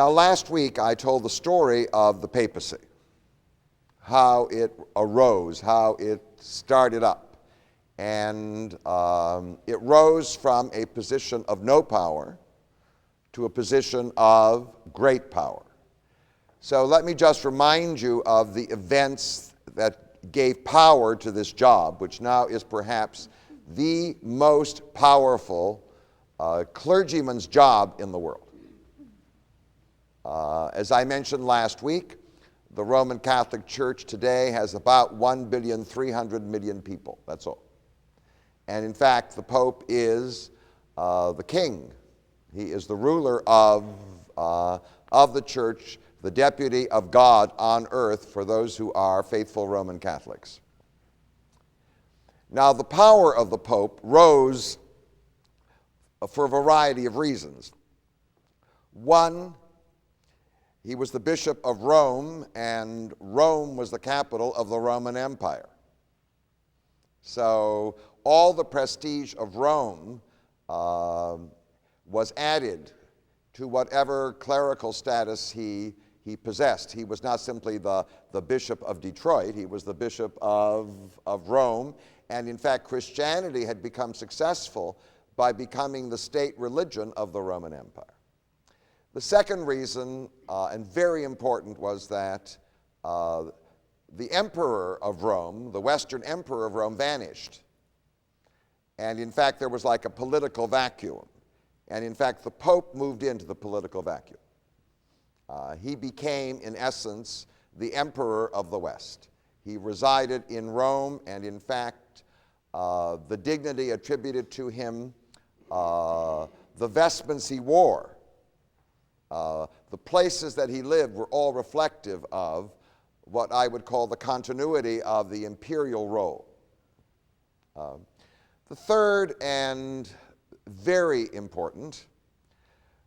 Now, last week I told the story of the papacy, how it arose, how it started up. And it rose from a position of no power to a position of great power. So let me just remind you of the events that gave power to this job, which now is perhaps the most powerful clergyman's job in the world. As I mentioned last week, the Roman Catholic Church today has about 1,300,000,000 people, that's all. And in fact, the Pope is the king. He is the ruler of the Church, the deputy of God on earth for those who are faithful Roman Catholics. Now, the power of the Pope rose for a variety of reasons. One, he was the Bishop of Rome, and Rome was the capital of the Roman Empire. So all the prestige of Rome was added to whatever clerical status he possessed. He was not simply the Bishop of Detroit, he was the Bishop of Rome, and in fact Christianity had become successful by becoming the state religion of the Roman Empire. The second reason, and very important, was that the emperor of Rome, the Western emperor of Rome, vanished. And in fact, there was like a political vacuum. And in fact, the Pope moved into the political vacuum. He became, in essence, the emperor of the West. He resided in Rome, and in fact, the dignity attributed to him, the vestments he wore, the places that he lived were all reflective of what I would call the continuity of the imperial role. The third, and very important,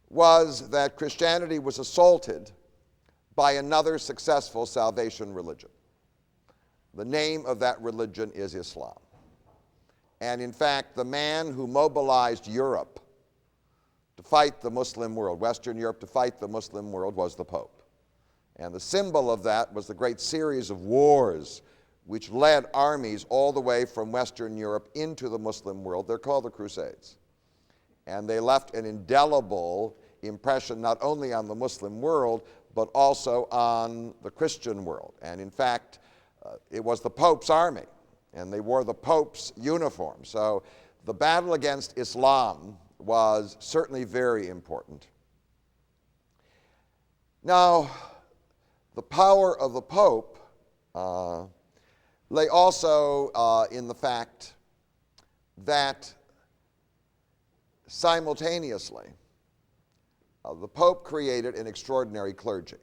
was that Christianity was assaulted by another successful salvation religion. The name of that religion is Islam. And in fact, the man who mobilized Europe to fight the Muslim world, Western Europe to fight the Muslim world, was the Pope. And the symbol of that was the great series of wars which led armies all the way from Western Europe into the Muslim world. They're called the Crusades. And they left an indelible impression not only on the Muslim world, but also on the Christian world. And in fact, it was the Pope's army, and they wore the Pope's uniform. So the battle against Islam was certainly very important. Now, the power of the Pope lay also in the fact that simultaneously, the Pope created an extraordinary clergy.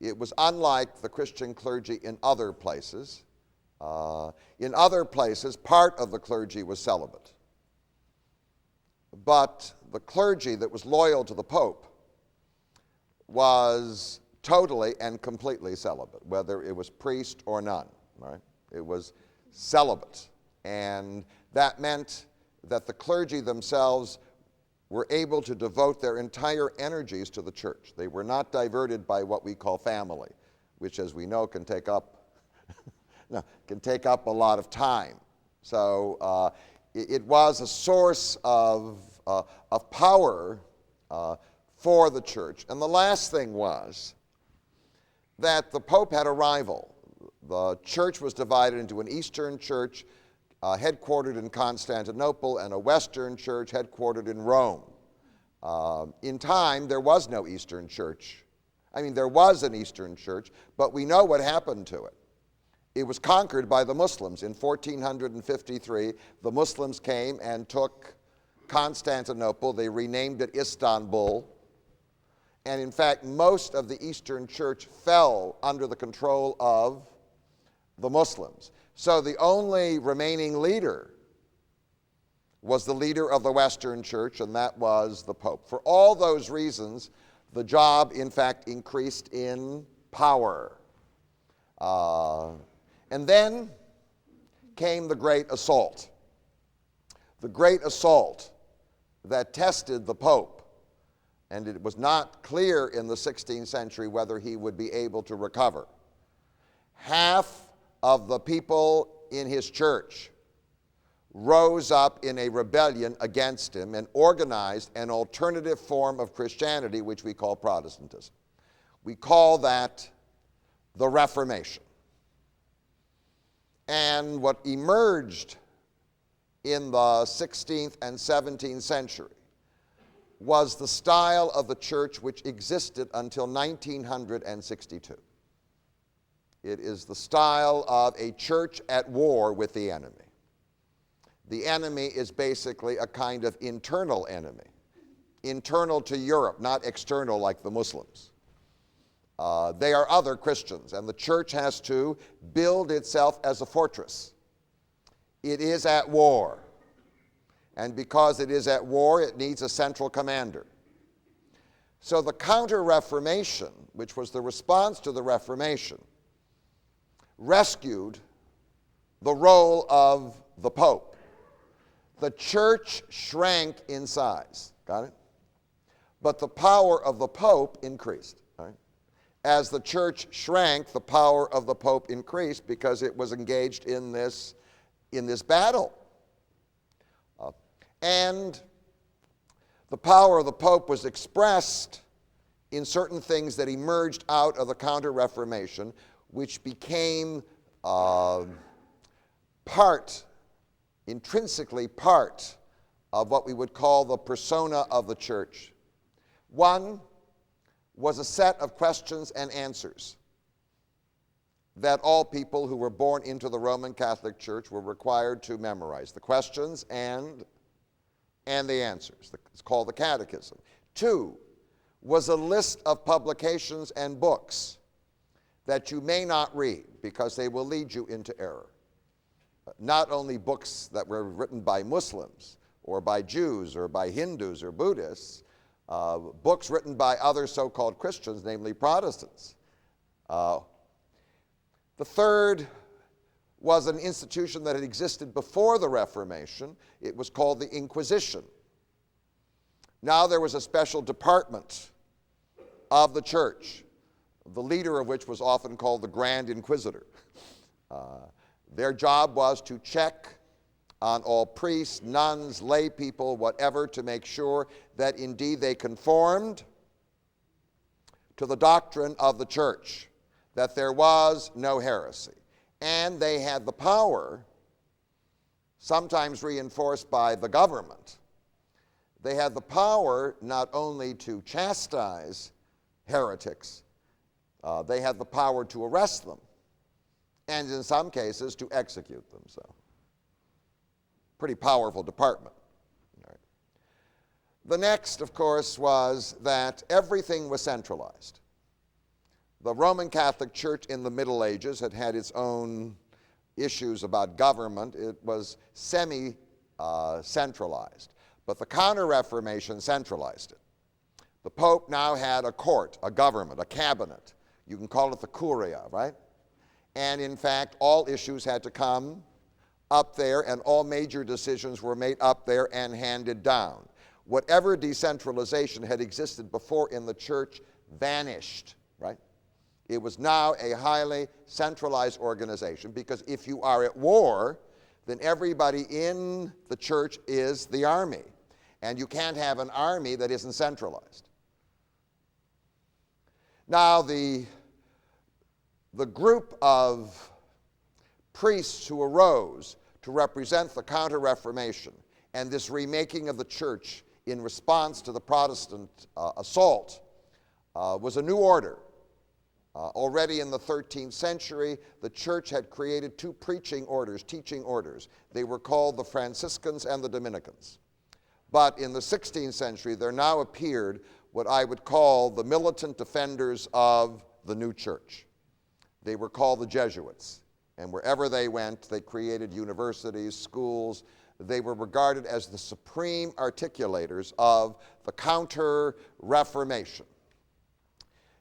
It was unlike the Christian clergy in other places. In other places, part of the clergy was celibate. But the clergy that was loyal to the Pope was totally and completely celibate, whether it was priest or nun, right? It was celibate. And that meant that the clergy themselves were able to devote their entire energies to the church. They were not diverted by what we call family, which, as we know, can take up a lot of time. So it was a source of power for the church. And the last thing was that the Pope had a rival. The church was divided into an Eastern church headquartered in Constantinople and a Western church headquartered in Rome. In time, there was no Eastern church. I mean, there was an Eastern church, but we know what happened to it. It was conquered by the Muslims. In 1453, the Muslims came and took Constantinople. They renamed it Istanbul. And in fact, most of the Eastern church fell under the control of the Muslims. So the only remaining leader was the leader of the Western church, and that was the Pope. For all those reasons, the job, in fact, increased in power. And then came the great assault. The great assault that tested the Pope and it was not clear in the 16th century whether he would be able to recover. Half of the people in his church rose up in a rebellion against him and organized an alternative form of Christianity, which we call Protestantism. We call that the Reformation. And what emerged in the 16th and 17th century was the style of the church which existed until 1962. It is the style of a church at war with the enemy. The enemy is basically a kind of internal enemy, internal to Europe, not external like the Muslims. They are other Christians, and the church has to build itself as a fortress. It is at war, and because it is at war, it needs a central commander. So the Counter-Reformation, which was the response to the Reformation, rescued the role of the Pope. The church shrank in size, got it? But the power of the Pope increased. Right? As the church shrank, the power of the Pope increased because it was engaged in this battle. And the power of the Pope was expressed in certain things that emerged out of the Counter-Reformation, which became intrinsically part of what we would call the persona of the church. One was a set of questions and answers that all people who were born into the Roman Catholic Church were required to memorize. The questions and the answers. It's called the Catechism. Two was a list of publications and books that you may not read because they will lead you into error. Not only books that were written by Muslims or by Jews or by Hindus or Buddhists, books written by other so-called Christians, namely Protestants. The third was an institution that had existed before the Reformation. It was called the Inquisition. Now there was a special department of the church, the leader of which was often called the Grand Inquisitor. Their job was to check on all priests, nuns, lay people, whatever, to make sure that indeed they conformed to the doctrine of the church, that there was no heresy. And they had the power, sometimes reinforced by the government, they had the power not only to chastise heretics, they had the power to arrest them, and in some cases to execute them. So, pretty powerful department. Right. The next, of course, was that everything was centralized. The Roman Catholic Church in the Middle Ages had had its own issues about government. It was semi-centralized. But the Counter-Reformation centralized it. The Pope now had a court, a government, a cabinet. You can call it the Curia, right? And in fact, all issues had to come up there, and all major decisions were made up there and handed down. Whatever decentralization had existed before in the church vanished, right? It was now a highly centralized organization, because if you are at war, then everybody in the church is the army. And you can't have an army that isn't centralized. Now, the group of priests who arose to represent the Counter-Reformation and this remaking of the church in response to the Protestant assault was a new order. Already in the 13th century, the church had created two preaching orders, teaching orders. They were called the Franciscans and the Dominicans. But in the 16th century, there now appeared what I would call the militant defenders of the new church. They were called the Jesuits. And wherever they went, they created universities, schools. They were regarded as the supreme articulators of the Counter-Reformation.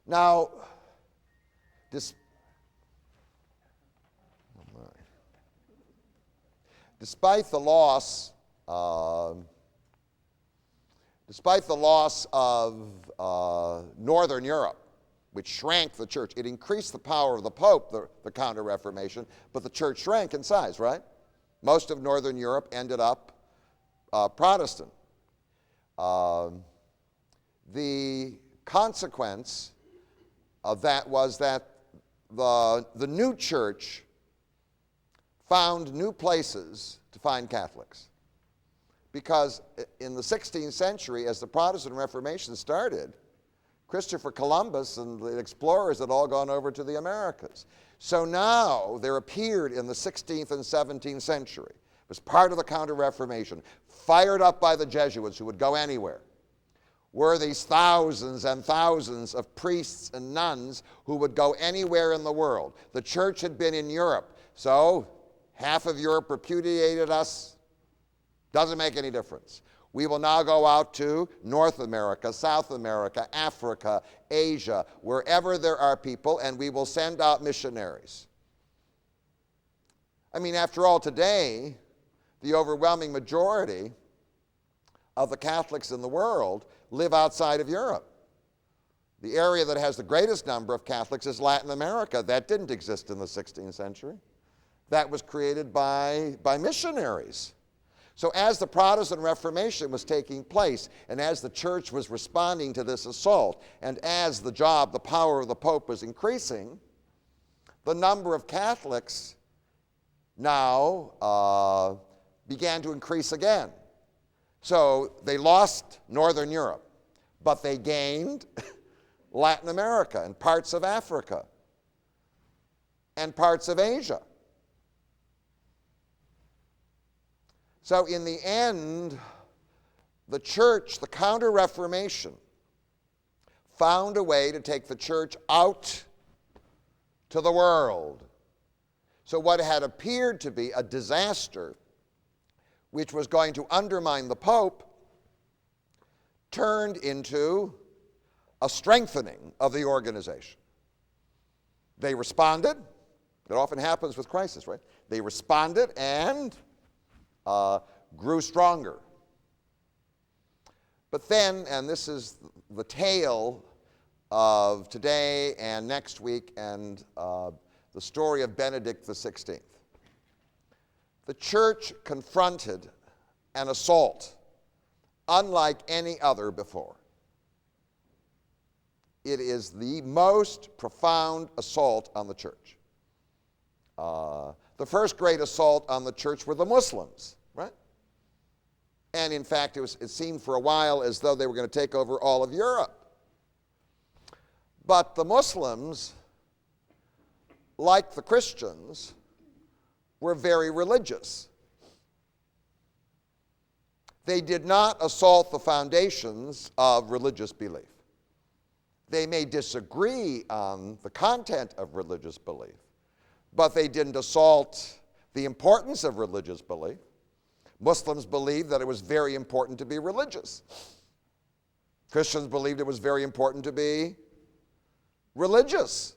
Now, despite the loss Despite the loss of Northern Europe, which shrank the church, it increased the power of the Pope, the Counter-Reformation, but the church shrank in size, right? Most of Northern Europe ended up Protestant. The consequence of that was that the new church found new places to find Catholics. Because in the 16th century, as the Protestant Reformation started, Christopher Columbus and the explorers had all gone over to the Americas. So now there appeared in the 16th and 17th century, it was part of the Counter-Reformation, fired up by the Jesuits who would go anywhere, were these thousands and thousands of priests and nuns who would go anywhere in the world. The church had been in Europe, so half of Europe repudiated us. Doesn't make any difference. We will now go out to North America, South America, Africa, Asia, wherever there are people, and we will send out missionaries. I mean, after all, today, the overwhelming majority of the Catholics in the world live outside of Europe. The area that has the greatest number of Catholics is Latin America. That didn't exist in the 16th century. That was created by missionaries. So as the Protestant Reformation was taking place, and as the church was responding to this assault, and as the power of the Pope was increasing, the number of Catholics now began to increase again. So they lost Northern Europe, but they gained Latin America and parts of Africa and parts of Asia. So in the end, the church, the Counter-Reformation, found a way to take the church out to the world. So what had appeared to be a disaster, which was going to undermine the Pope, turned into a strengthening of the organization. They responded. It often happens with crisis, right? They responded and grew stronger. But then, and this is the tale of today and next week and the story of Benedict XVI. The church confronted an assault unlike any other before. It is the most profound assault on the church. The first great assault on the church were the Muslims, right? And in fact, it seemed for a while as though they were going to take over all of Europe. But the Muslims, like the Christians, were very religious. They did not assault the foundations of religious belief. They may disagree on the content of religious belief, but they didn't assault the importance of religious belief. Muslims believed that it was very important to be religious. Christians believed it was very important to be religious.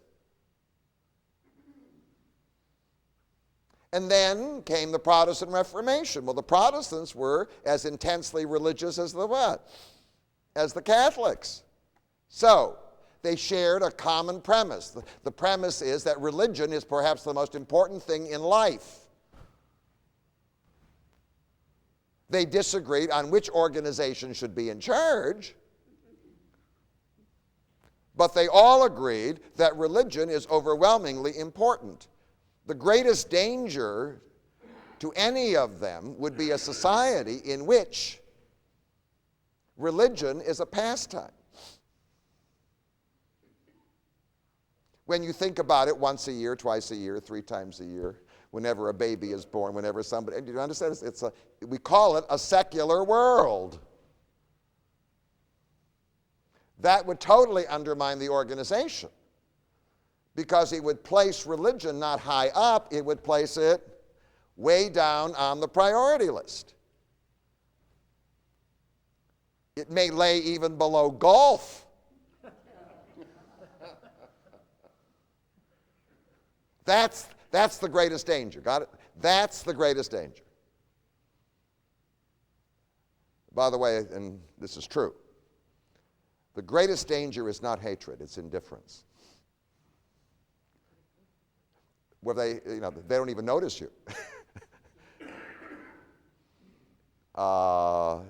And then came the Protestant Reformation. Well, the Protestants were as intensely religious as the what? As the Catholics. So, they shared a common premise. The premise is that religion is perhaps the most important thing in life. They disagreed on which organization should be in charge, but they all agreed that religion is overwhelmingly important. The greatest danger to any of them would be a society in which religion is a pastime. When you think about it once a year, twice a year, 3 times a year, whenever a baby is born, whenever somebody, do you understand? We call it a secular world. That would totally undermine the organization, because it would place religion not high up, it would place it way down on the priority list. It may lay even below golf. That's the greatest danger. Got it? That's the greatest danger. By the way, and this is true, the greatest danger is not hatred, it's indifference. Where they don't even notice you.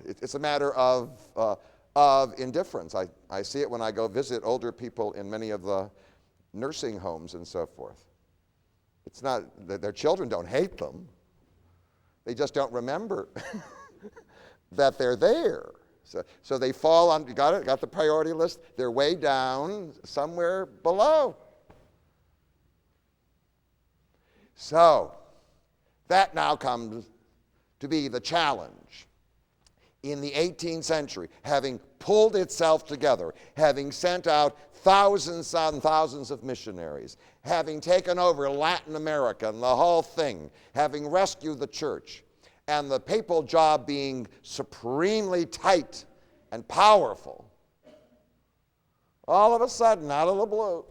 It's a matter of indifference. I see it when I go visit older people in many of the nursing homes and so forth. It's not that their children don't hate them. They just don't remember that they're there. So they fall on, got the priority list, they're way down somewhere below. So that now comes to be the challenge. In the 18th century, having pulled itself together, having sent out thousands and thousands of missionaries, having taken over Latin America and the whole thing, having rescued the church, and the papal job being supremely tight and powerful, all of a sudden, out of the blue,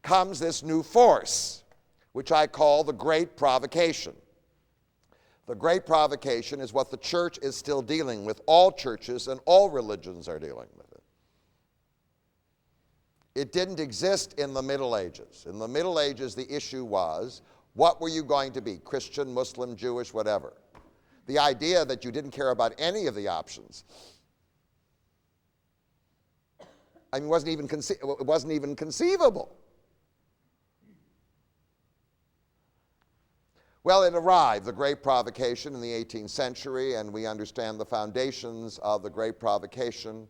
comes this new force, which I call the Great Provocation. The Great Provocation is what the church is still dealing with. All churches and all religions are dealing with it. It didn't exist in the Middle Ages. In the Middle Ages, the issue was, what were you going to be? Christian, Muslim, Jewish, whatever. The idea that you didn't care about any of the options, I mean, it wasn't even conceivable. Well, it arrived, the Great Provocation, in the 18th century, and we understand the foundations of the Great Provocation,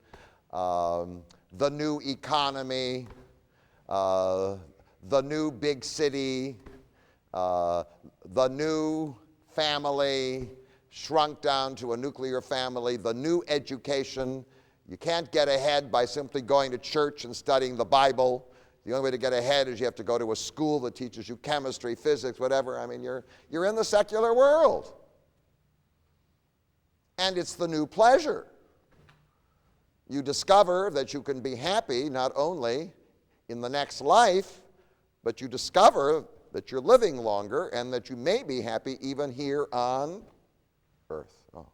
the new economy, the new big city, the new family, shrunk down to a nuclear family, the new education. You can't get ahead by simply going to church and studying the Bible. The only way to get ahead is you have to go to a school that teaches you chemistry, physics, whatever. I mean, you're in the secular world. And it's the new pleasure. You discover that you can be happy not only in the next life, but you discover that you're living longer and that you may be happy even here on earth. Oh.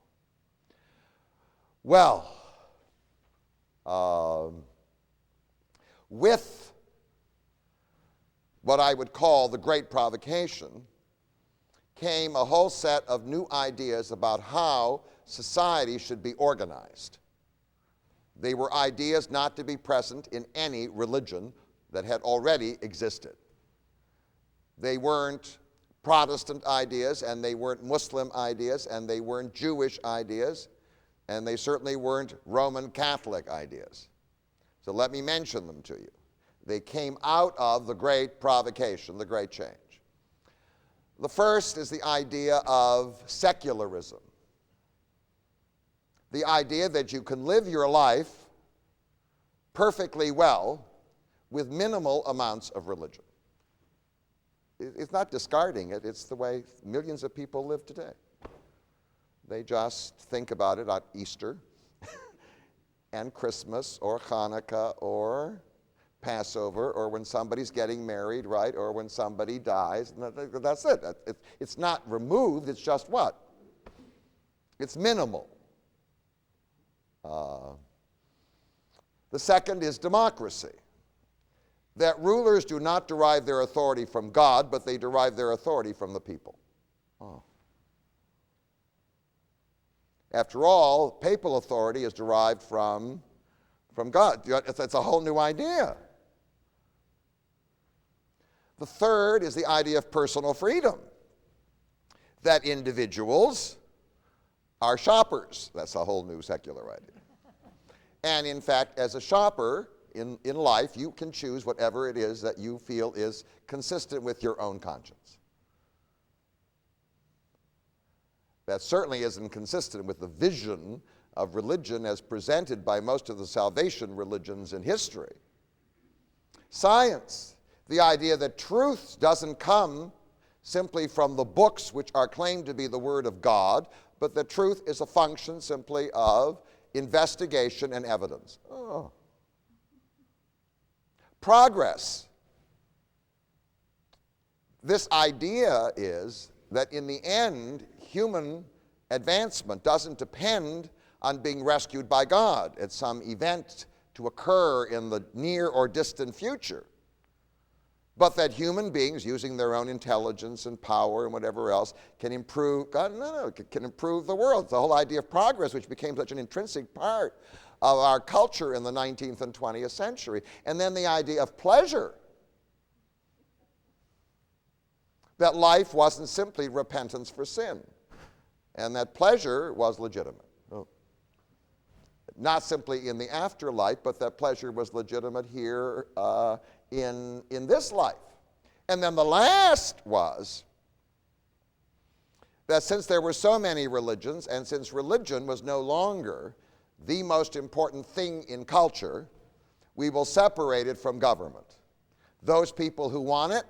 Well, with what I would call the Great Provocation, came a whole set of new ideas about how society should be organized. They were ideas not to be present in any religion that had already existed. They weren't Protestant ideas, and they weren't Muslim ideas, and they weren't Jewish ideas, and they certainly weren't Roman Catholic ideas. So let me mention them to you. They came out of the Great Provocation, the Great Change. The first is the idea of secularism. The idea that you can live your life perfectly well with minimal amounts of religion. It's not discarding it, it's the way millions of people live today. They just think about it on Easter and Christmas or Hanukkah or Passover, or when somebody's getting married, right, or when somebody dies. That's it. It's not removed, it's just what? It's minimal. The second is democracy. That rulers do not derive their authority from God, but they derive their authority from the people. Oh. After all, papal authority is derived from God. It's a whole new idea. The third is the idea of personal freedom, that individuals are shoppers. That's a whole new secular idea. And in fact, as a shopper in life, you can choose whatever it is that you feel is consistent with your own conscience. That certainly isn't consistent with the vision of religion as presented by most of the salvation religions in history. Science, the idea that truth doesn't come simply from the books which are claimed to be the Word of God, but that truth is a function simply of investigation and evidence. Oh. Progress. This idea is that in the end, human advancement doesn't depend on being rescued by God at some event to occur in the near or distant future, but that human beings, using their own intelligence and power and whatever else, can improve, can improve the world. It's the whole idea of progress, which became such an intrinsic part of our culture in the 19th and 20th century. And then the idea of pleasure, that life wasn't simply repentance for sin, and that pleasure was legitimate. Not simply in the afterlife, but that pleasure was legitimate here in this life. And then the last was that since there were so many religions, and since religion was no longer the most important thing in culture, we will separate it from government. Those people who want it,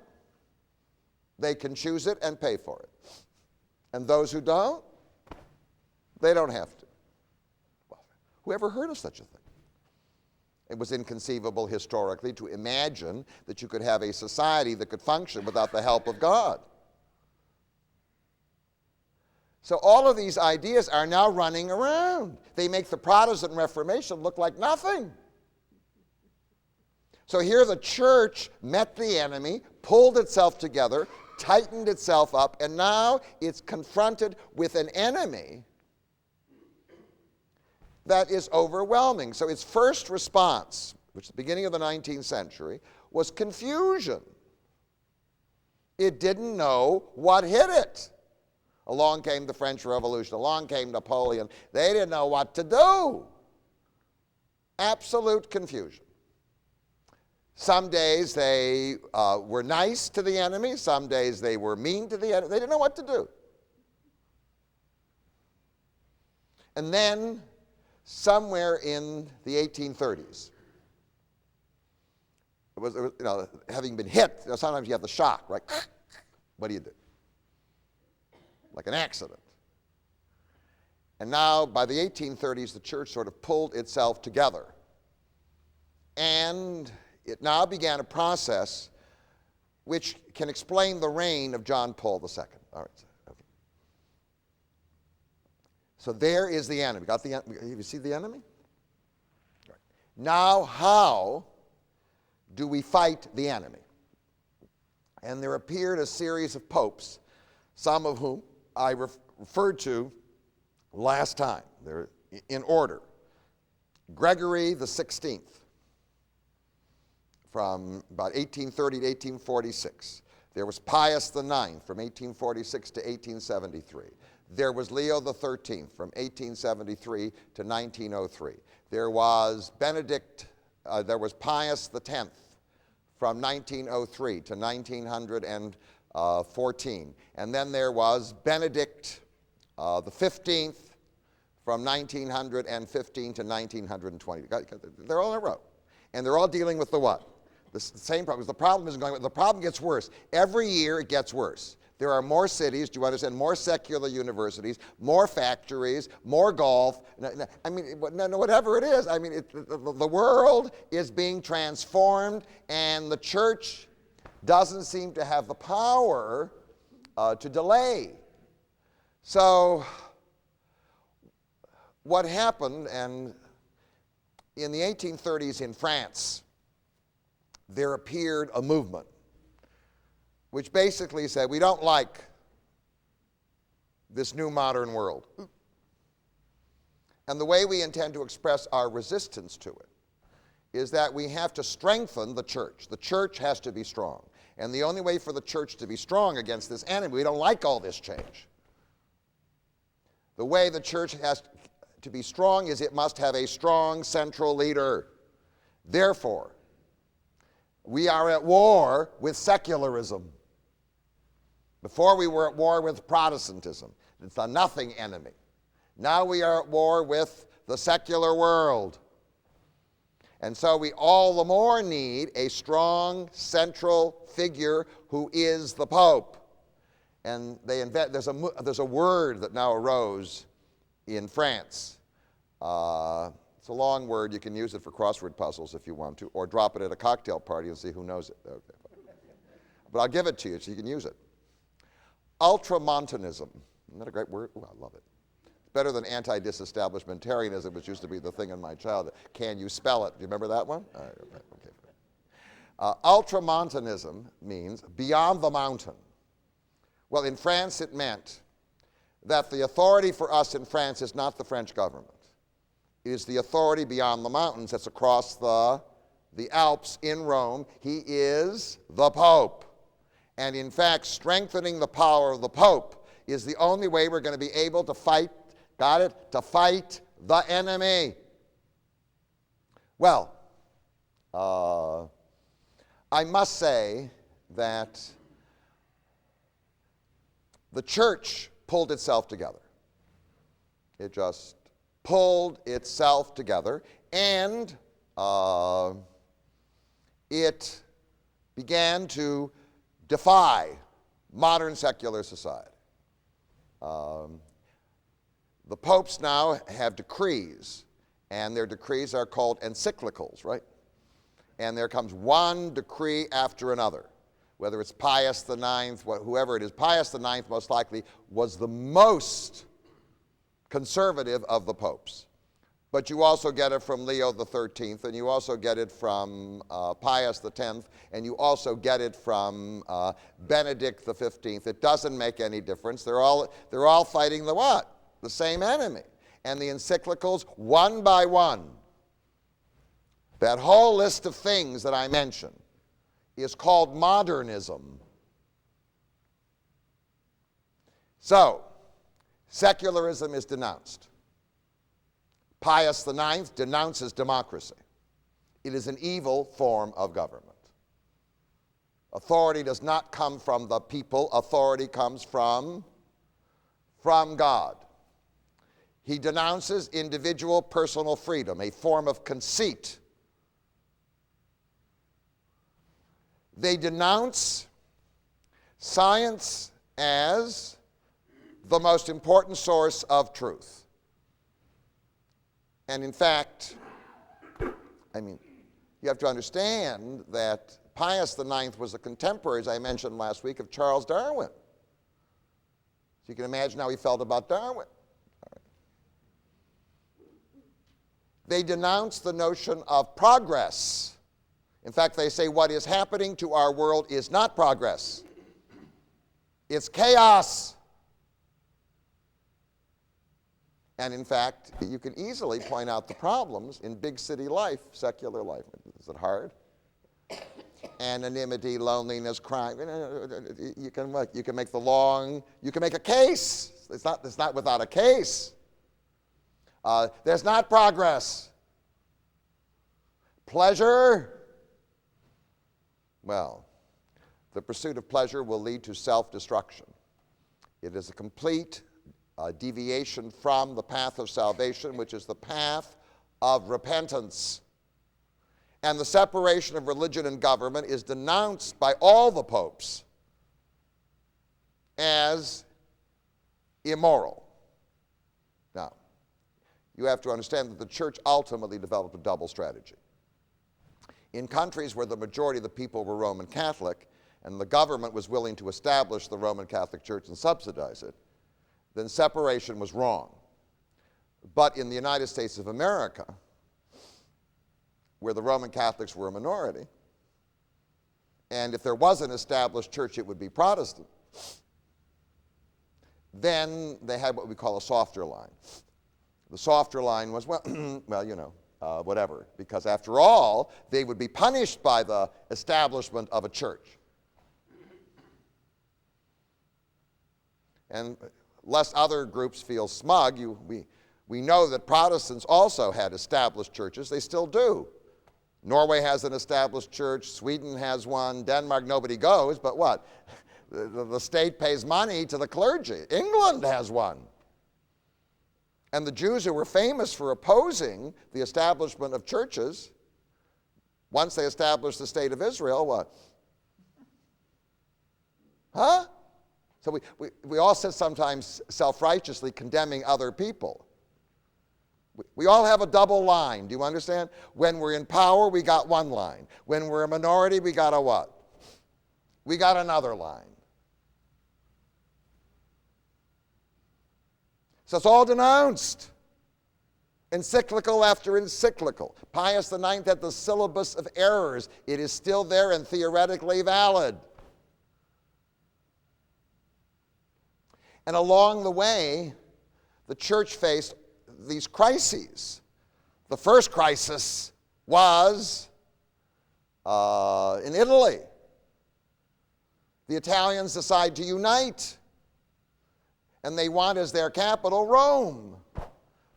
they can choose it and pay for it. And those who don't, they don't have to. Well, who ever heard of such a thing? It was inconceivable historically to imagine that you could have a society that could function without the help of God. So all of these ideas are now running around. They make the Protestant Reformation look like nothing. So here the church met the enemy, pulled itself together, tightened itself up, and now it's confronted with an enemy that is overwhelming. So its first response, which is the beginning of the 19th century, was confusion. It didn't know what hit it. Along came the French Revolution, along came Napoleon. They didn't know what to do. Absolute confusion. Some days they were nice to the enemy, some days they were mean to the enemy. They didn't know what to do. And then, somewhere in the 1830s, it was having been hit, sometimes you have the shock, right? What do you do? Like an accident. And now, by the 1830s, the church sort of pulled itself together. And it now began a process which can explain the reign of John Paul II. All right. Okay. So there is the enemy. You see the enemy? Right. Now, how do we fight the enemy? And there appeared a series of popes, some of whom I referred to last time. They're in order. Gregory the 16th, from about 1830 to 1846. There was Pius IX from 1846 to 1873. There was Leo the 13th from 1873 to 1903. There was Pius X from 1903 to 1914. And then there was Benedict the 15th from 1915 to 1920. They're all in a row. And they're all dealing with the what? The same problem. The problem isn't going. The problem gets worse. Every year it gets worse. There are more cities, do you understand, more secular universities, more factories, more golf. I mean, whatever it is, I mean, the world is being transformed, and the church doesn't seem to have the power to delay. So what happened, and in the 1830s in France, there appeared a movement which basically said, we don't like this new modern world. And the way we intend to express our resistance to it is that we have to strengthen the church. The church has to be strong. And the only way for the church to be strong against this enemy, we don't like all this change. The way the church has to be strong is it must have a strong central leader. Therefore, we are at war with secularism. Before we were at war with Protestantism. It's a nothing enemy. Now we are at war with the secular world. And so we all the more need a strong central figure who is the Pope. And there's a word that now arose in France. It's a long word. You can use it for crossword puzzles if you want to, or drop it at a cocktail party and see who knows it. Okay. But I'll give it to you so you can use it. Ultramontanism. Isn't that a great word? Oh, I love it. Better than anti-disestablishmentarianism, which used to be the thing in my childhood. Can you spell it? Do you remember that one? All right, okay. Ultramontanism means beyond the mountain. Well, in France it meant that the authority for us in France is not the French government. It is the authority beyond the mountains that's across the Alps in Rome. He is the Pope. And in fact, strengthening the power of the Pope is the only way we're going to be able to fight, got it? To fight the enemy. Well, I must say that the church pulled itself together. It just pulled itself together, and it began to defy modern secular society. The popes now have decrees, and their decrees are called encyclicals, right? And there comes one decree after another, whether it's Pius IX, whoever it is. Pius IX most likely was the most conservative of the popes. But you also get it from Leo XIII, and you also get it from Pius X, and you also get it from Benedict XV. It doesn't make any difference. They're all fighting the what? The same enemy. And the encyclicals, one by one, that whole list of things that I mentioned is called modernism. So, secularism is denounced. Pius IX denounces democracy. It is an evil form of government. Authority does not come from the people. Authority comes from God. He denounces individual personal freedom, a form of conceit. They denounce science as the most important source of truth. And in fact, you have to understand that Pius IX was a contemporary, as I mentioned last week, of Charles Darwin. So you can imagine how he felt about Darwin. They denounce the notion of progress. In fact, they say what is happening to our world is not progress. It's chaos. And in fact, you can easily point out the problems in big city life, secular life. Is it hard? Anonymity, loneliness, crime. You can make a case. It's not without a case. There's not progress. Pleasure. Well, the pursuit of pleasure will lead to self-destruction. It is a complete deviation from the path of salvation, which is the path of repentance. And the separation of religion and government is denounced by all the popes as immoral. Now, you have to understand that the church ultimately developed a double strategy. In countries where the majority of the people were Roman Catholic, and the government was willing to establish the Roman Catholic Church and subsidize it, then separation was wrong. But in the United States of America, where the Roman Catholics were a minority, and if there was an established church, it would be Protestant, then they had what we call a softer line. The softer line was, whatever, because after all, they would be punished by the establishment of a church. And lest other groups feel smug, we know that Protestants also had established churches. They still do. Norway has an established church. Sweden has one. Denmark, nobody goes, but what? The state pays money to the clergy. England has one. And the Jews who were famous for opposing the establishment of churches, once they established the state of Israel, what? Huh? So we all sit sometimes self-righteously condemning other people. We all have a double line. Do you understand? When we're in power, we got one line. When we're a minority, we got a what? We got another line. So it's all denounced. Encyclical after encyclical. Pius IX had the syllabus of errors. It is still there and theoretically valid. And along the way, the church faced these crises. The first crisis was in Italy. The Italians decide to unite, and they want as their capital Rome.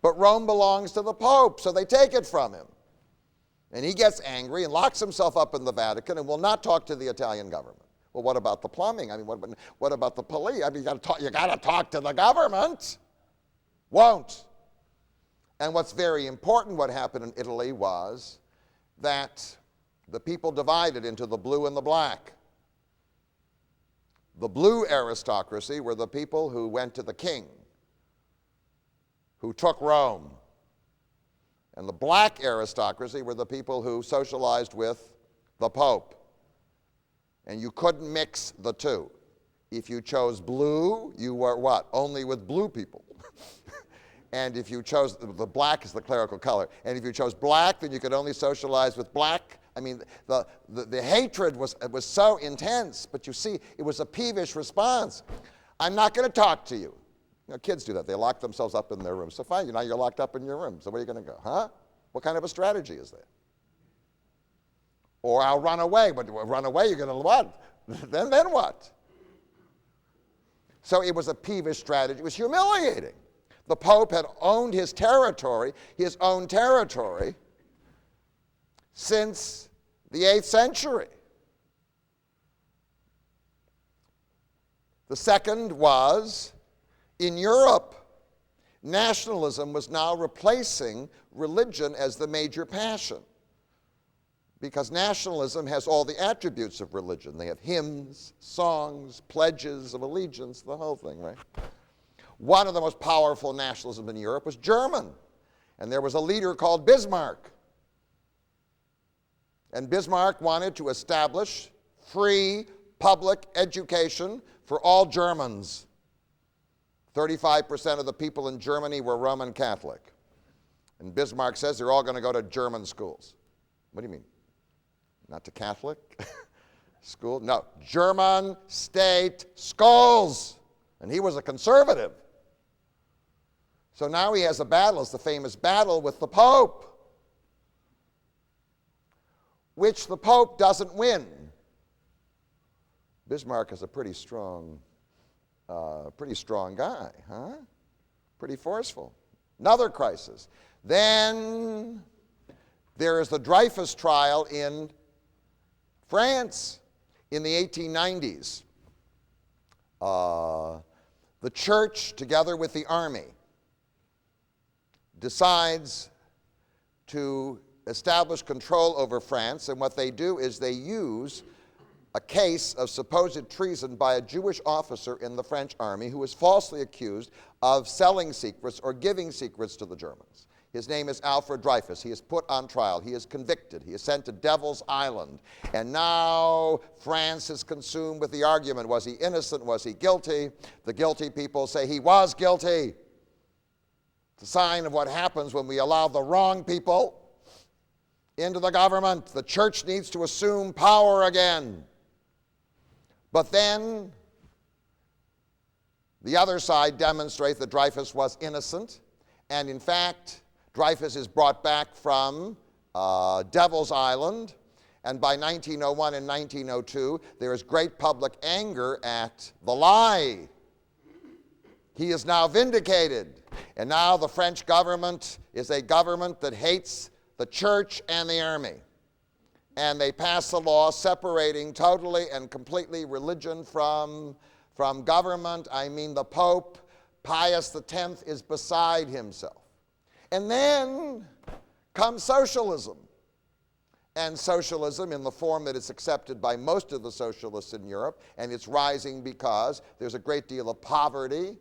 But Rome belongs to the Pope, so they take it from him. And he gets angry and locks himself up in the Vatican and will not talk to the Italian government. Well, what about the plumbing? I mean, what about the police? I mean, you got to talk to the government. Won't. And what's very important, what happened in Italy was that the people divided into the blue and the black. The blue aristocracy were the people who went to the king, who took Rome. And the black aristocracy were the people who socialized with the Pope. And you couldn't mix the two. If you chose blue, you were what? Only with blue people. And if you chose, the black is the clerical color. And if you chose black, then you could only socialize with black. I mean, the hatred was so intense, but you see, it was a peevish response. I'm not going to talk to you. You know, kids do that. They lock themselves up in their room. So fine, now you're locked up in your room. So where are you going to go? Huh? What kind of a strategy is that? Or I'll run away. But run away, you're going to what? Then what? So it was a peevish strategy. It was humiliating. The Pope had owned his own territory, since the 8th century. The second was, in Europe, nationalism was now replacing religion as the major passion. Because nationalism has all the attributes of religion. They have hymns, songs, pledges of allegiance, the whole thing, right? One of the most powerful nationalisms in Europe was German. And there was a leader called Bismarck. And Bismarck wanted to establish free public education for all Germans. 35% of the people in Germany were Roman Catholic. And Bismarck says they're all going to go to German schools. What do you mean? Not to Catholic school? No, German state schools. And he was a conservative. So now he has a battle. It's the famous battle with the Pope, which the Pope doesn't win. Bismarck is a pretty strong guy, huh? Pretty forceful. Another crisis. Then there is the Dreyfus trial in France in the 1890s. The church, together with the army, decides to establish control over France, and what they do is they use a case of supposed treason by a Jewish officer in the French army who is falsely accused of selling secrets or giving secrets to the Germans. His name is Alfred Dreyfus. He is put on trial. He is convicted. He is sent to Devil's Island. And now France is consumed with the argument. Was he innocent? Was he guilty? The guilty people say he was guilty. It's a sign of what happens when we allow the wrong people into the government. The church needs to assume power again. But then the other side demonstrates that Dreyfus was innocent. And in fact, Dreyfus is brought back from Devil's Island. And by 1901 and 1902, there is great public anger at the lie. He is now vindicated. And now the French government is a government that hates the church and the army. And they pass a law separating totally and completely religion from government. I mean, the Pope, Pius X, is beside himself. And then comes socialism. And socialism in the form that it's accepted by most of the socialists in Europe, and it's rising because there's a great deal of poverty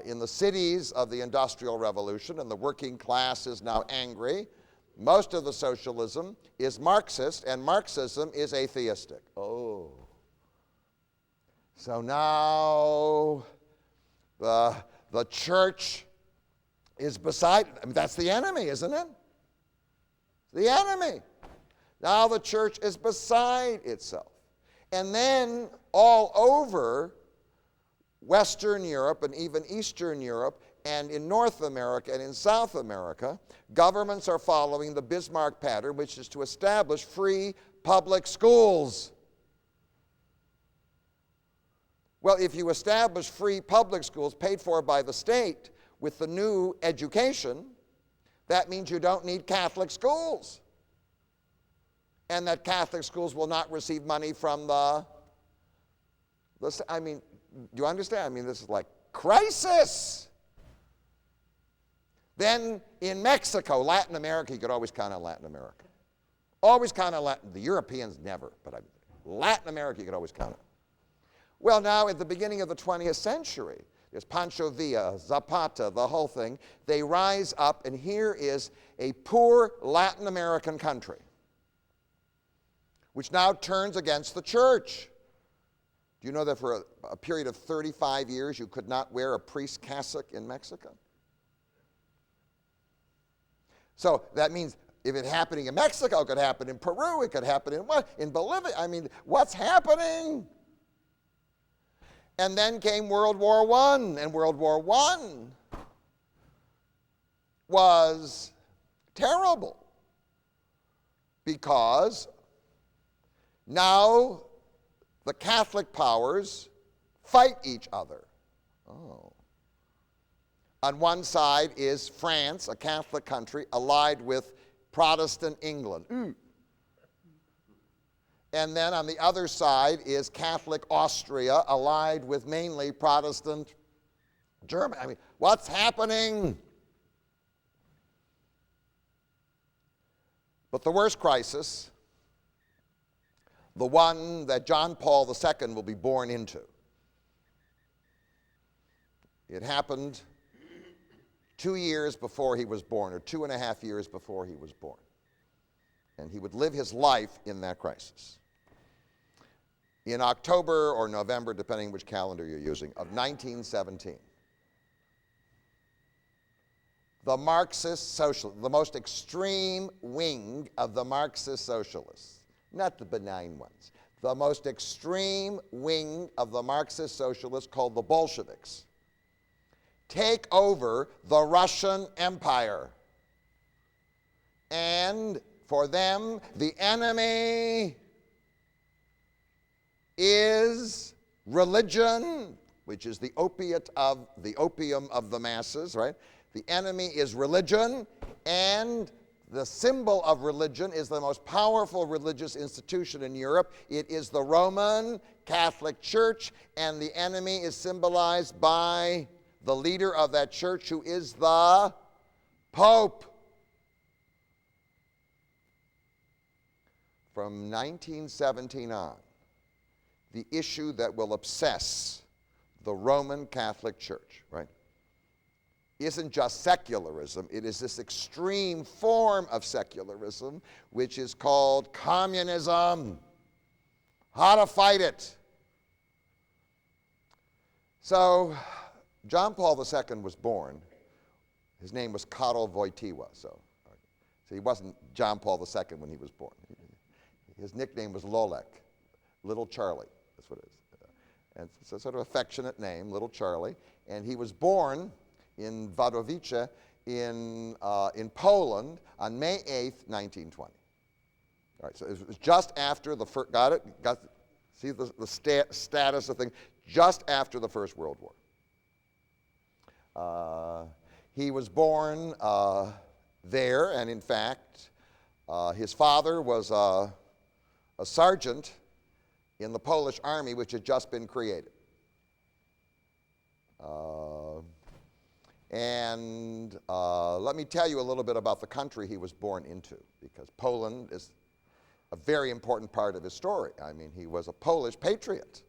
in the cities of the Industrial Revolution, and the working class is now angry. Most of the socialism is Marxist, and Marxism is atheistic. Oh. So now the church is beside, I mean, that's the enemy, isn't it? The enemy. Now the church is beside itself. And then all over Western Europe and even Eastern Europe and in North America and in South America, governments are following the Bismarck pattern, which is to establish free public schools. Well, if you establish free public schools paid for by the state with the new education, that means you don't need Catholic schools. And that Catholic schools will not receive money from the I mean, do you understand? I mean, this is like crisis. Then in Mexico, Latin America, you could always count on Latin America. Always count on Latin. The Europeans never, but Latin America you could always count on. Well, now at the beginning of the 20th century, there's Pancho Villa, Zapata, the whole thing. They rise up, and here is a poor Latin American country which now turns against the church. Do you know that for a period of 35 years you could not wear a priest's cassock in Mexico? So that means if it's happening in Mexico, it could happen in Peru, it could happen in what? In Bolivia. I mean, what's happening? And then came World War I, and World War I was terrible because now the Catholic powers fight each other. Oh. On one side is France, a Catholic country, allied with Protestant England. And then on the other side is Catholic Austria, allied with mainly Protestant Germany. I mean, what's happening? But the worst crisis, the one that John Paul II will be born into, it happened 2 years before he was born, or 2.5 years before he was born. And he would live his life in that crisis. In October or November, depending which calendar you're using, of 1917, the Marxist socialists, the most extreme wing of the Marxist socialists, not the benign ones, the most extreme wing of the Marxist socialists called the Bolsheviks, take over the Russian Empire. And for them, the enemy is religion, which is the opium of the masses, right? The enemy is religion, and the symbol of religion is the most powerful religious institution in Europe. It is the Roman Catholic Church, and the enemy is symbolized by the leader of that church, who is the Pope. From 1917 on, the issue that will obsess the Roman Catholic Church, right, isn't just secularism. It is this extreme form of secularism, which is called communism. How to fight it. So John Paul II was born. His name was Karol Wotyla, so he wasn't John Paul II when he was born. His nickname was Lolek, Little Charlie. That's what it is. And it's a sort of affectionate name, Little Charlie. And he was born in Wadowice in Poland on May 8th, 1920. All right, so it was just after the first, see the status of things, just after the First World War. He was born there, and in fact, his father was a sergeant in the Polish army, which had just been created. Let me tell you a little bit about the country he was born into, because Poland is a very important part of his story. I mean, he was a Polish patriot.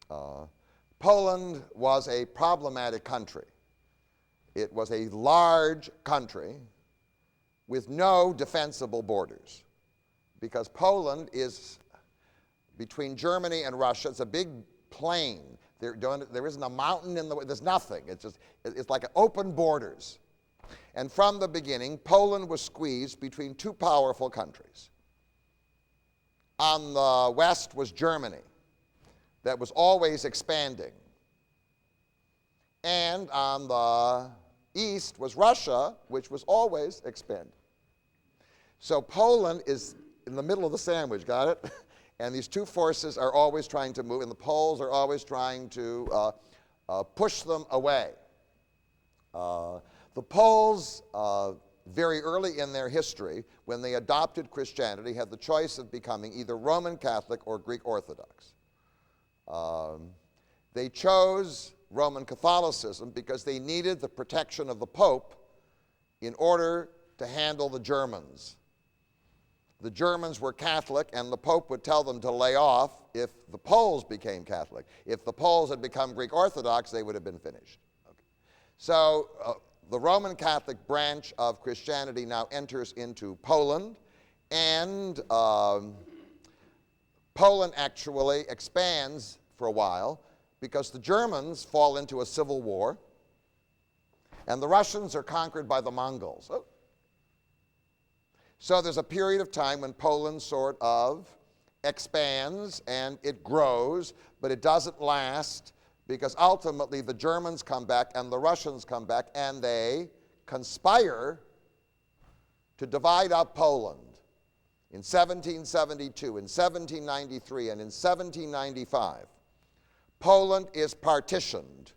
Poland was a problematic country. It was a large country with no defensible borders, because Poland is between Germany and Russia. It's a big plain. There isn't a mountain in the way. There's nothing. It's like open borders. And from the beginning, Poland was squeezed between two powerful countries. On the west was Germany, that was always expanding. And on the east was Russia, which was always expanding. So Poland is in the middle of the sandwich, got it? And these two forces are always trying to move, and the Poles are always trying to push them away. The Poles, very early in their history, when they adopted Christianity, had the choice of becoming either Roman Catholic or Greek Orthodox. They chose Roman Catholicism because they needed the protection of the Pope in order to handle the Germans. The Germans were Catholic, and the Pope would tell them to lay off if the Poles became Catholic. If the Poles had become Greek Orthodox, they would have been finished. Okay. So the Roman Catholic branch of Christianity now enters into Poland, and Poland actually expands for a while because the Germans fall into a civil war, and the Russians are conquered by the Mongols. So there's a period of time when Poland sort of expands and it grows, but it doesn't last because ultimately the Germans come back and the Russians come back and they conspire to divide up Poland. In 1772, in 1793, and in 1795, Poland is partitioned.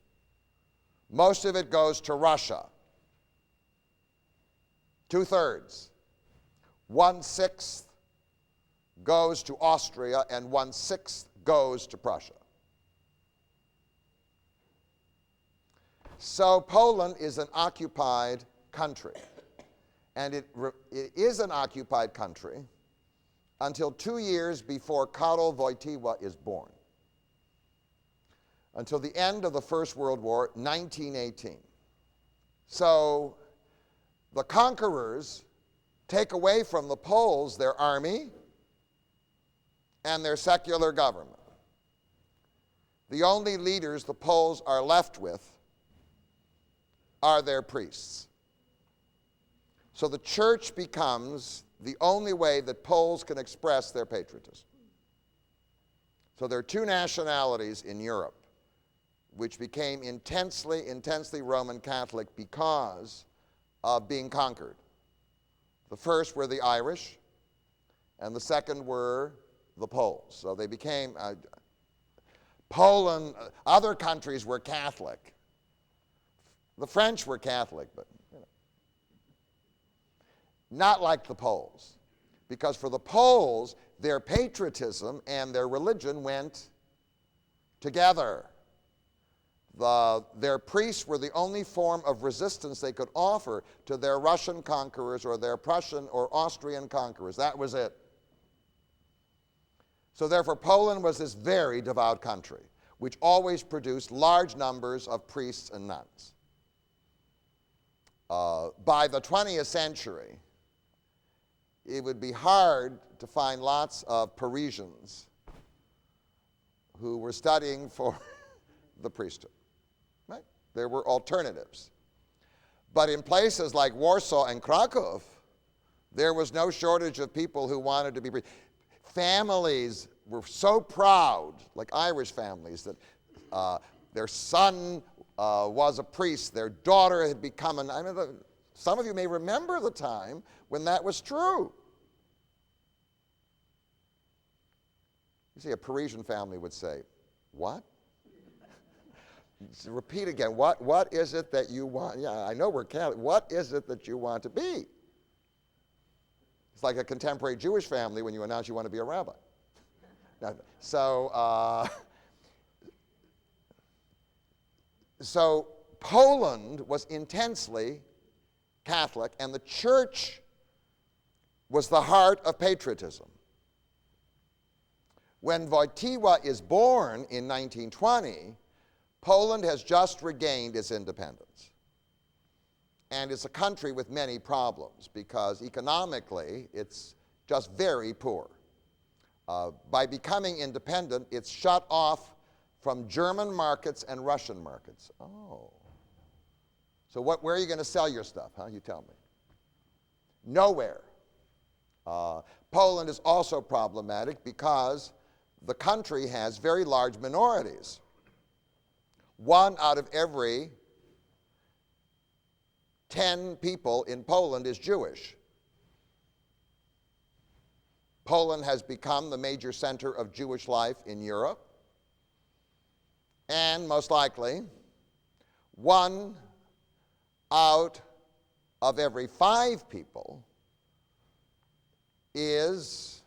Most of it goes to Russia. 2/3. 1/6 goes to Austria, and 1/6 goes to Prussia. So Poland is an occupied country. And it is an occupied country until 2 years before Karol Wotyla is born. Until the end of the First World War, 1918. So the conquerors take away from the Poles their army and their secular government. The only leaders the Poles are left with are their priests. So the church becomes the only way that Poles can express their patriotism. So there are two nationalities in Europe which became intensely, intensely Roman Catholic because of being conquered. The first were the Irish, and the second were the Poles. So they became, Poland, other countries were Catholic. The French were Catholic, but not like the Poles. Because for the Poles, their patriotism and their religion went together. Their priests were the only form of resistance they could offer to their Russian conquerors or their Prussian or Austrian conquerors. That was it. So therefore, Poland was this very devout country, which always produced large numbers of priests and nuns. By the 20th century, it would be hard to find lots of Parisians who were studying for the priesthood. Right? There were alternatives. But in places like Warsaw and Krakow, there was no shortage of people who wanted to be priests. Families were so proud, like Irish families, that their son was a priest, their daughter had become an... some of you may remember the time when that was true. You see, a Parisian family would say, what? Repeat again, what is it that you want? Yeah, I know we're Catholic. What is it that you want to be? It's like a contemporary Jewish family when you announce you want to be a rabbi. Now, so Poland was intensely Catholic, and the church was the heart of patriotism. When Wojtyła is born in 1920, Poland has just regained its independence. And it's a country with many problems because economically it's just very poor. By becoming independent, it's shut off from German markets and Russian markets. Oh. So where are you going to sell your stuff, huh? You tell me. Nowhere. Poland is also problematic because the country has very large minorities. 1 out of every 10 people in Poland is Jewish. Poland has become the major center of Jewish life in Europe. And most likely, 1 out of every 5 people is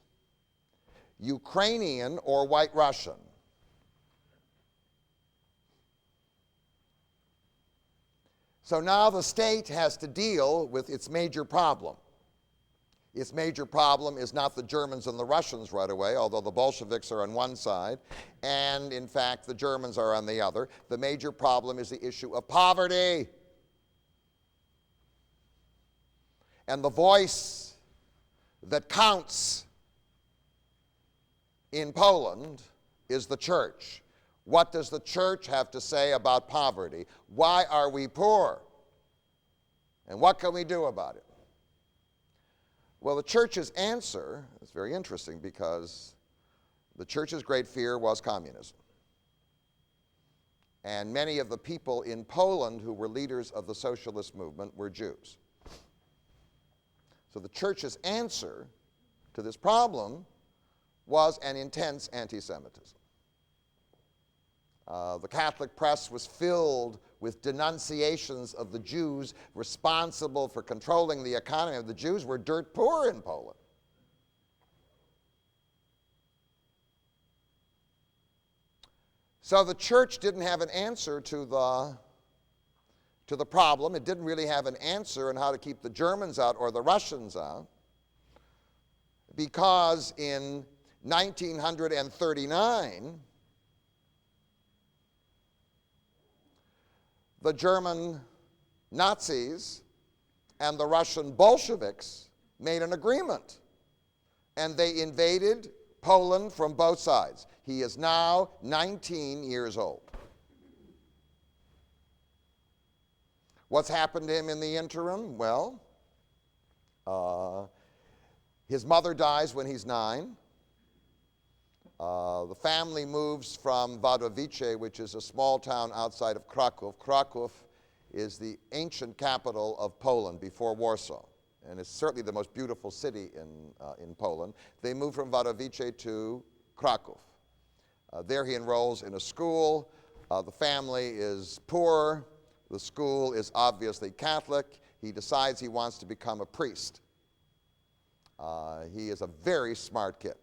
Ukrainian or White Russian. So now the state has to deal with its major problem. Its major problem is not the Germans and the Russians right away, although the Bolsheviks are on one side, and in fact the Germans are on the other. The major problem is the issue of poverty. And the voice that counts in Poland is the church. What does the church have to say about poverty? Why are we poor? And what can we do about it? Well, the church's answer is very interesting because the church's great fear was communism. And many of the people in Poland who were leaders of the socialist movement were Jews. So the church's answer to this problem was an intense anti-Semitism. The Catholic press was filled with denunciations of the Jews responsible for controlling the economy. The Jews were dirt poor in Poland. So the church didn't have an answer to the problem. It didn't really have an answer on how to keep the Germans out or the Russians out, because in 1939, the German Nazis and the Russian Bolsheviks made an agreement, and they invaded Poland from both sides. He is now 19 years old. What's happened to him in the interim? Well, his mother dies when he's 9. The family moves from Wadowice, which is a small town outside of Kraków. Kraków is the ancient capital of Poland before Warsaw, and it's certainly the most beautiful city in Poland. They move from Wadowice to Kraków. There he enrolls in a school. The family is poor. The school is obviously Catholic. He decides he wants to become a priest. He is a very smart kid.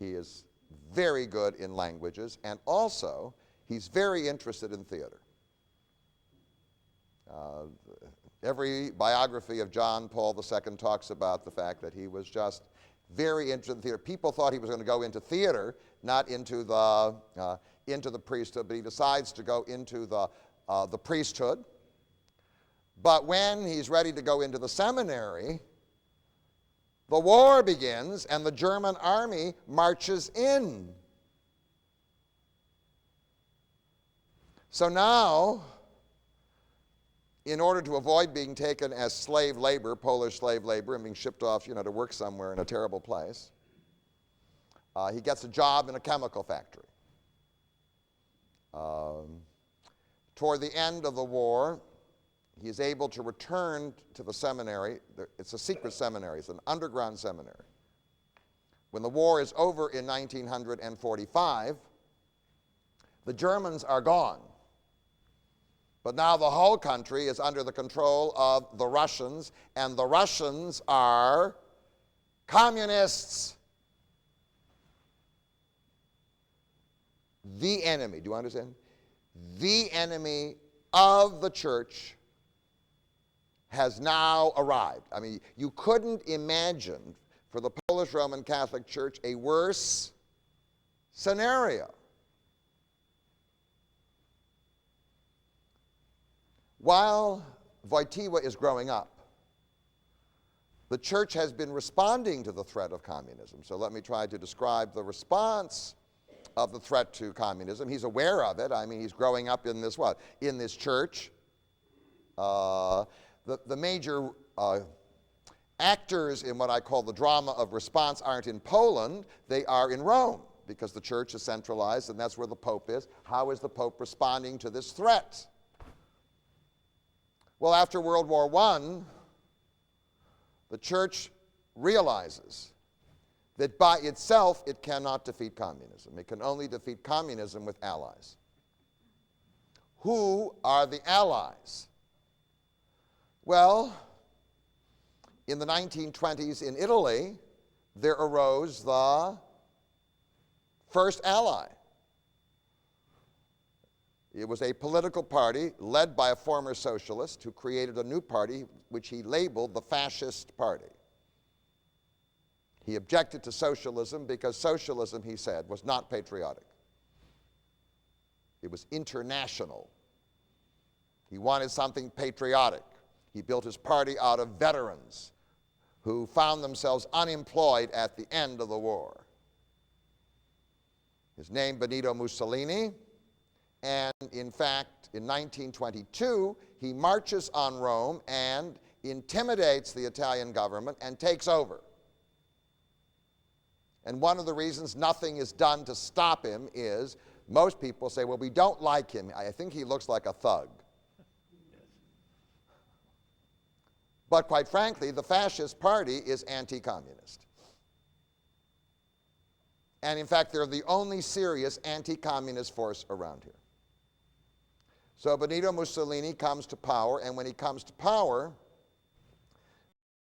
He is very good in languages, and also he's very interested in theater. Every biography of John Paul II talks about the fact that he was just very interested in theater. People thought he was going to go into theater, not into the priesthood, but he decides to go into the priesthood. But when he's ready to go into the seminary, the war begins and the German army marches in. So now, in order to avoid being taken as slave labor, Polish slave labor, and being shipped off, to work somewhere in a terrible place, he gets a job in a chemical factory. Toward the end of the war, he is able to return to the seminary. It's a secret seminary. It's an underground seminary. When the war is over in 1945, the Germans are gone. But now the whole country is under the control of the Russians, and the Russians are communists. The enemy, do you understand? The enemy of the church has now arrived. I mean, you couldn't imagine for the Polish Roman Catholic Church a worse scenario. While Wotyla is growing up, the church has been responding to the threat of communism. So let me try to describe the response of the threat to communism. He's aware of it. I mean, he's growing up in this what? In this church. The major actors in what I call the drama of response aren't in Poland. They are in Rome, because the church is centralized, and that's where the Pope is. How is the Pope responding to this threat? Well, after World War I, the church realizes that by itself it cannot defeat communism. It can only defeat communism with allies. Who are the allies? Well, in the 1920s in Italy, there arose the first ally. It was a political party led by a former socialist who created a new party which he labeled the Fascist Party. He objected to socialism because socialism, he said, was not patriotic. It was international. He wanted something patriotic. He built his party out of veterans who found themselves unemployed at the end of the war. His name, Benito Mussolini, and in fact, in 1922, he marches on Rome and intimidates the Italian government and takes over. And one of the reasons nothing is done to stop him is most people say, well, we don't like him. I think he looks like a thug. But quite frankly, the Fascist Party is anti-communist. And in fact, they're the only serious anti-communist force around here. So Benito Mussolini comes to power, and when he comes to power,